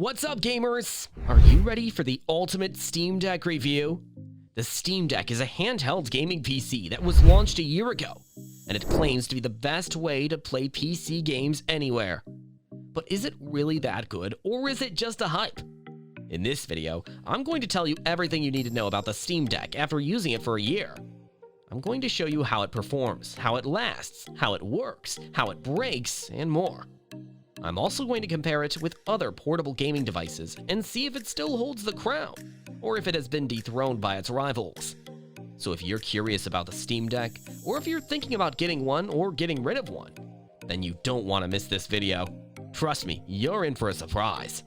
What's up, gamers? Are you ready for the ultimate Steam Deck review? The Steam Deck is a handheld gaming PC that was launched a year ago, and it claims to be the best way to play PC games anywhere. But is it really that good, or is it just a hype? In this video, I'm going to tell you everything you need to know about the Steam Deck after using it for a year. I'm going to show you how it performs, how it lasts, how it works, how it breaks, and more. I'm also going to compare it with other portable gaming devices and see if it still holds the crown, or if it has been dethroned by its rivals. So if you're curious about the Steam Deck, or if you're thinking about getting one or getting rid of one, then you don't want to miss this video. Trust me, you're in for a surprise.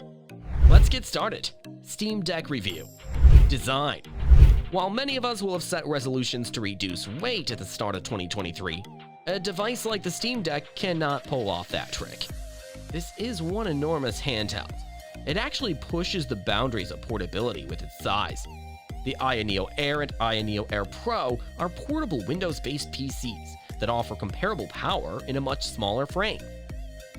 Let's get started. Steam Deck review. Design. While many of us will have set resolutions to reduce weight at the start of 2023, a device like the Steam Deck cannot pull off that trick. This is one enormous handheld. It actually pushes the boundaries of portability with its size. The Aya Neo Air and Aya Neo Air Pro are portable Windows-based PCs that offer comparable power in a much smaller frame.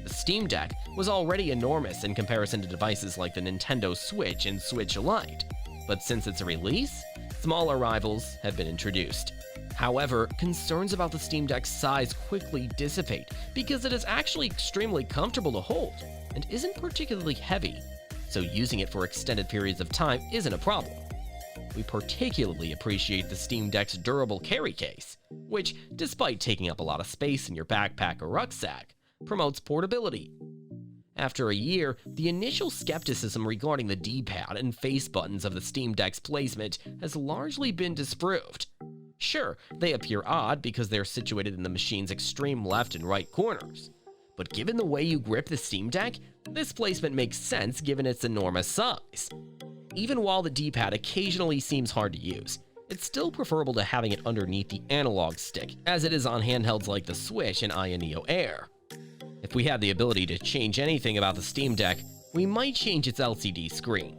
The Steam Deck was already enormous in comparison to devices like the Nintendo Switch and Switch Lite, but since its release, smaller rivals have been introduced. However, concerns about the Steam Deck's size quickly dissipate because it is actually extremely comfortable to hold and isn't particularly heavy, so using it for extended periods of time isn't a problem. We particularly appreciate the Steam Deck's durable carry case, which, despite taking up a lot of space in your backpack or rucksack, promotes portability. After a year, the initial skepticism regarding the D-pad and face buttons of the Steam Deck's placement has largely been disproved. Sure, they appear odd because they're situated in the machine's extreme left and right corners, but given the way you grip the Steam Deck, this placement makes sense given its enormous size. Even while the D-pad occasionally seems hard to use, it's still preferable to having it underneath the analog stick, as it is on handhelds like the Switch and Aya Neo Air. If we had the ability to change anything about the Steam Deck, we might change its LCD screen.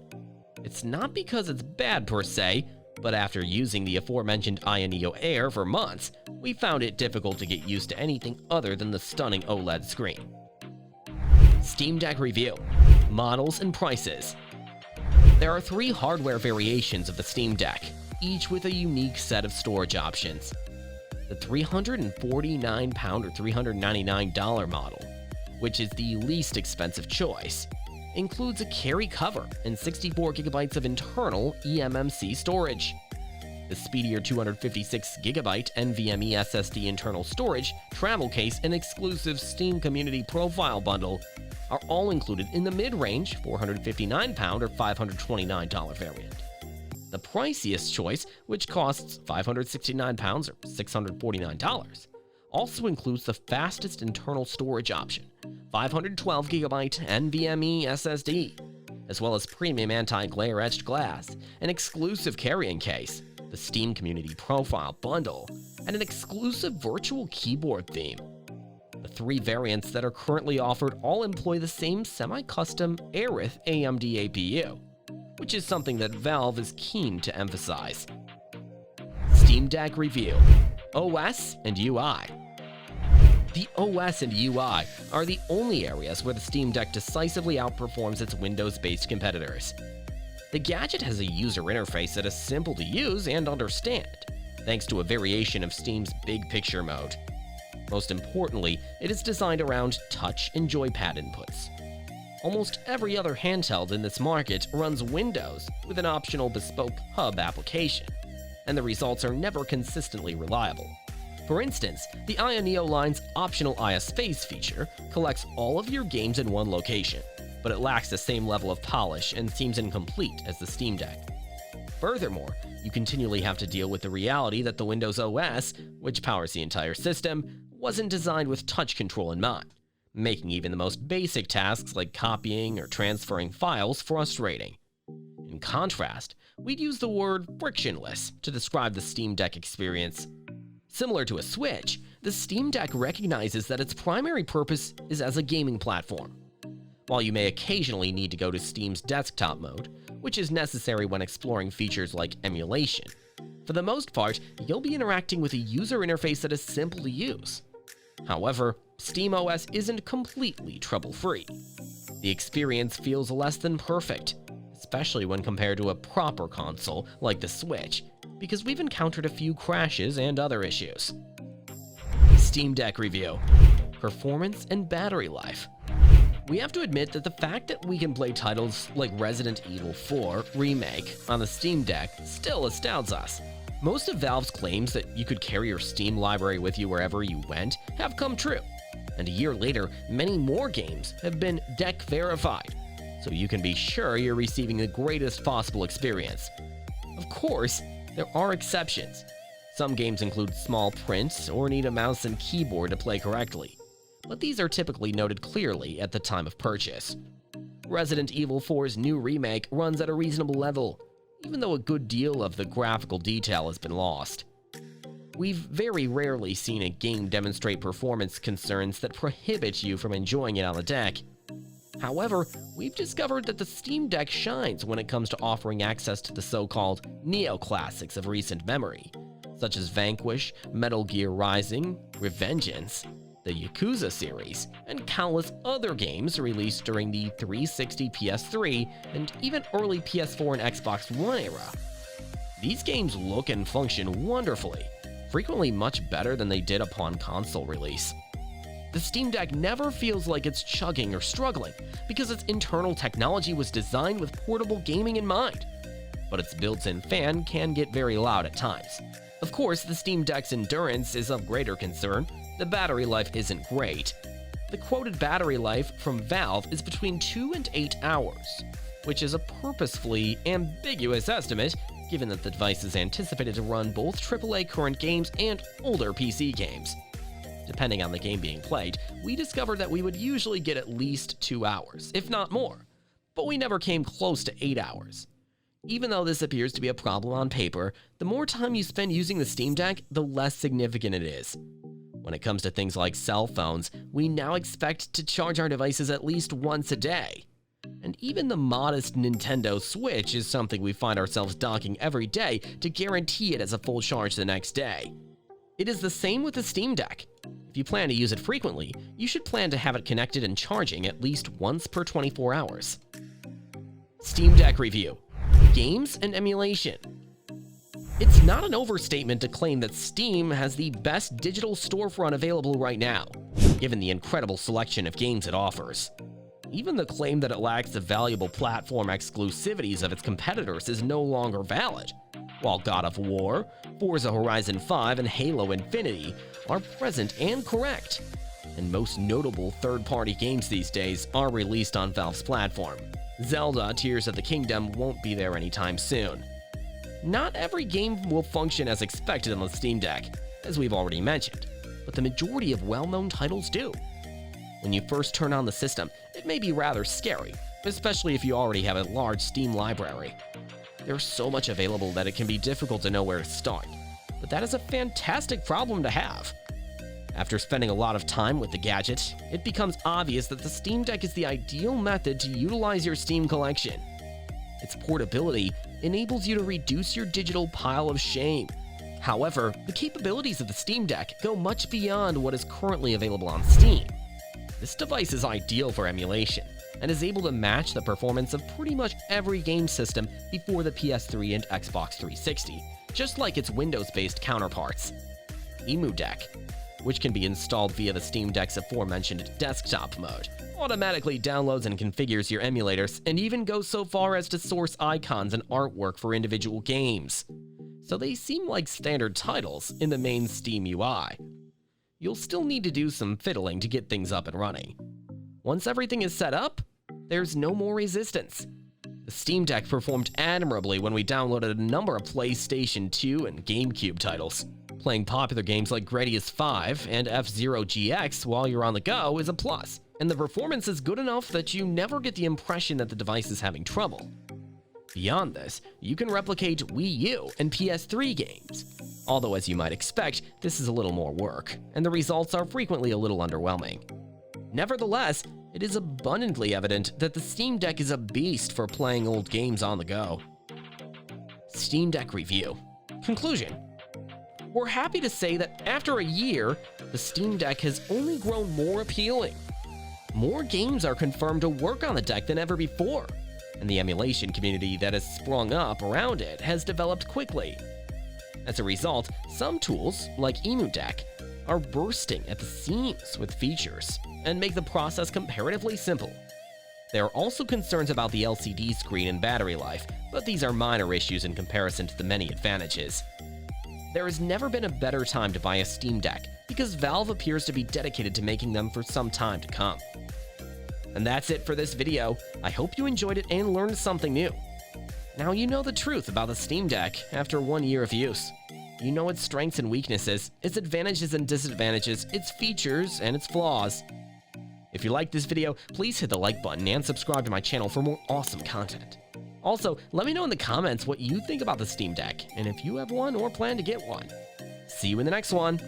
It's not because it's bad per se, but after using the aforementioned Aya Neo Air for months, we found it difficult to get used to anything other than the stunning OLED screen. Steam Deck review. Models and prices. There are 3 hardware variations of the Steam Deck, each with a unique set of storage options. The £349 or $399 model, which is the least expensive choice, includes a carry cover and 64GB of internal eMMC storage. The speedier 256GB NVMe SSD internal storage, travel case, and exclusive Steam Community Profile bundle are all included in the mid-range £459 or $529 variant. The priciest choice, which costs £569 or $649, also includes the fastest internal storage option, 512GB NVMe SSD, as well as premium anti-glare etched glass, an exclusive carrying case, the Steam Community Profile bundle, and an exclusive virtual keyboard theme. The 3 variants that are currently offered all employ the same semi-custom Aerith AMD APU, which is something that Valve is keen to emphasize. Steam Deck review. OS and UI. The OS and UI are the only areas where the Steam Deck decisively outperforms its Windows-based competitors. The gadget has a user interface that is simple to use and understand, thanks to a variation of Steam's Big Picture mode. Most importantly, it is designed around touch and joypad inputs. Almost every other handheld in this market runs Windows with an optional bespoke hub application, and the results are never consistently reliable. For instance, the Aya Neo line's optional Aya Space feature collects all of your games in one location, but it lacks the same level of polish and seems incomplete as the Steam Deck. Furthermore, you continually have to deal with the reality that the Windows OS, which powers the entire system, wasn't designed with touch control in mind, making even the most basic tasks like copying or transferring files frustrating. In contrast, we'd use the word frictionless to describe the Steam Deck experience. Similar to a Switch, the Steam Deck recognizes that its primary purpose is as a gaming platform. While you may occasionally need to go to Steam's desktop mode, which is necessary when exploring features like emulation, for the most part, you'll be interacting with a user interface that is simple to use. However, SteamOS isn't completely trouble-free. The experience feels less than perfect, especially when compared to a proper console like the Switch, because we've encountered a few crashes and other issues. Steam Deck review: performance and battery life. We have to admit that the fact that we can play titles like Resident Evil 4 Remake on the Steam Deck still astounds us. Most of Valve's claims that you could carry your Steam library with you wherever you went have come true, and a year later, many more games have been deck verified, so you can be sure you're receiving the greatest possible experience. Of course, there are exceptions. Some games include small print or need a mouse and keyboard to play correctly, but these are typically noted clearly at the time of purchase. Resident Evil 4's new remake runs at a reasonable level, even though a good deal of the graphical detail has been lost. We've very rarely seen a game demonstrate performance concerns that prohibit you from enjoying it on the deck. However, we've discovered that the Steam Deck shines when it comes to offering access to the so-called neo-classics of recent memory, such as Vanquish, Metal Gear Rising, Revengeance, the Yakuza series, and countless other games released during the 360 PS3 and even early PS4 and Xbox One era. These games look and function wonderfully, frequently much better than they did upon console release. The Steam Deck never feels like it's chugging or struggling because its internal technology was designed with portable gaming in mind, but its built-in fan can get very loud at times. Of course, the Steam Deck's endurance is of greater concern. The battery life isn't great. The quoted battery life from Valve is between 2 and 8 hours, which is a purposefully ambiguous estimate given that the device is anticipated to run both AAA current games and older PC games. Depending on the game being played, we discovered that we would usually get at least 2 hours, if not more, but we never came close to 8 hours. Even though this appears to be a problem on paper, the more time you spend using the Steam Deck, the less significant it is. When it comes to things like cell phones, we now expect to charge our devices at least once a day. And even the modest Nintendo Switch is something we find ourselves docking every day to guarantee it has a full charge the next day. It is the same with the Steam Deck. If you plan to use it frequently, you should plan to have it connected and charging at least once per 24 hours. Steam Deck review: games and emulation. It's not an overstatement to claim that Steam has the best digital storefront available right now, given the incredible selection of games it offers. Even the claim that it lacks the valuable platform exclusivities of its competitors is no longer valid. While God of War, Forza Horizon 5, and Halo Infinity are present and correct, and most notable third-party games these days are released on Valve's platform. Zelda Tears of the Kingdom won't be there anytime soon. Not every game will function as expected on the Steam Deck, as we've already mentioned, but the majority of well-known titles do. When you first turn on the system, it may be rather scary, especially if you already have a large Steam library. There's so much available that it can be difficult to know where to start, but that is a fantastic problem to have. After spending a lot of time with the gadget, it becomes obvious that the Steam Deck is the ideal method to utilize your Steam collection. Its portability enables you to reduce your digital pile of shame. However, the capabilities of the Steam Deck go much beyond what is currently available on Steam. This device is ideal for emulation, and is able to match the performance of pretty much every game system before the PS3 and Xbox 360, just like its Windows-based counterparts. EmuDeck, which can be installed via the Steam Deck's aforementioned desktop mode, automatically downloads and configures your emulators, and even goes so far as to source icons and artwork for individual games. So they seem like standard titles in the main Steam UI. You'll still need to do some fiddling to get things up and running. Once everything is set up, there's no more resistance. The Steam Deck performed admirably when we downloaded a number of PlayStation 2 and GameCube titles. Playing popular games like Gradius 5 and F-Zero GX while you're on the go is a plus, and the performance is good enough that you never get the impression that the device is having trouble. Beyond this, you can replicate Wii U and PS3 games, although as you might expect, this is a little more work, and the results are frequently a little underwhelming. Nevertheless, it is abundantly evident that the Steam Deck is a beast for playing old games on the go. Steam Deck review. Conclusion. We're happy to say that after a year, the Steam Deck has only grown more appealing. more games are confirmed to work on the deck than ever before, and the emulation community that has sprung up around it has developed quickly. As a result, some tools, like EmuDeck, are bursting at the seams with features and make the process comparatively simple. There are also concerns about the LCD screen and battery life, but these are minor issues in comparison to the many advantages. There has never been a better time to buy a Steam Deck because Valve appears to be dedicated to making them for some time to come. And that's it for this video. I hope you enjoyed it and learned something new. Now you know the truth about the Steam Deck after 1 year of use. You know its strengths and weaknesses, its advantages and disadvantages, its features and its flaws. If you liked this video, please hit the like button and subscribe to my channel for more awesome content. Also, let me know in the comments what you think about the Steam Deck, and if you have one or plan to get one. See you in the next one.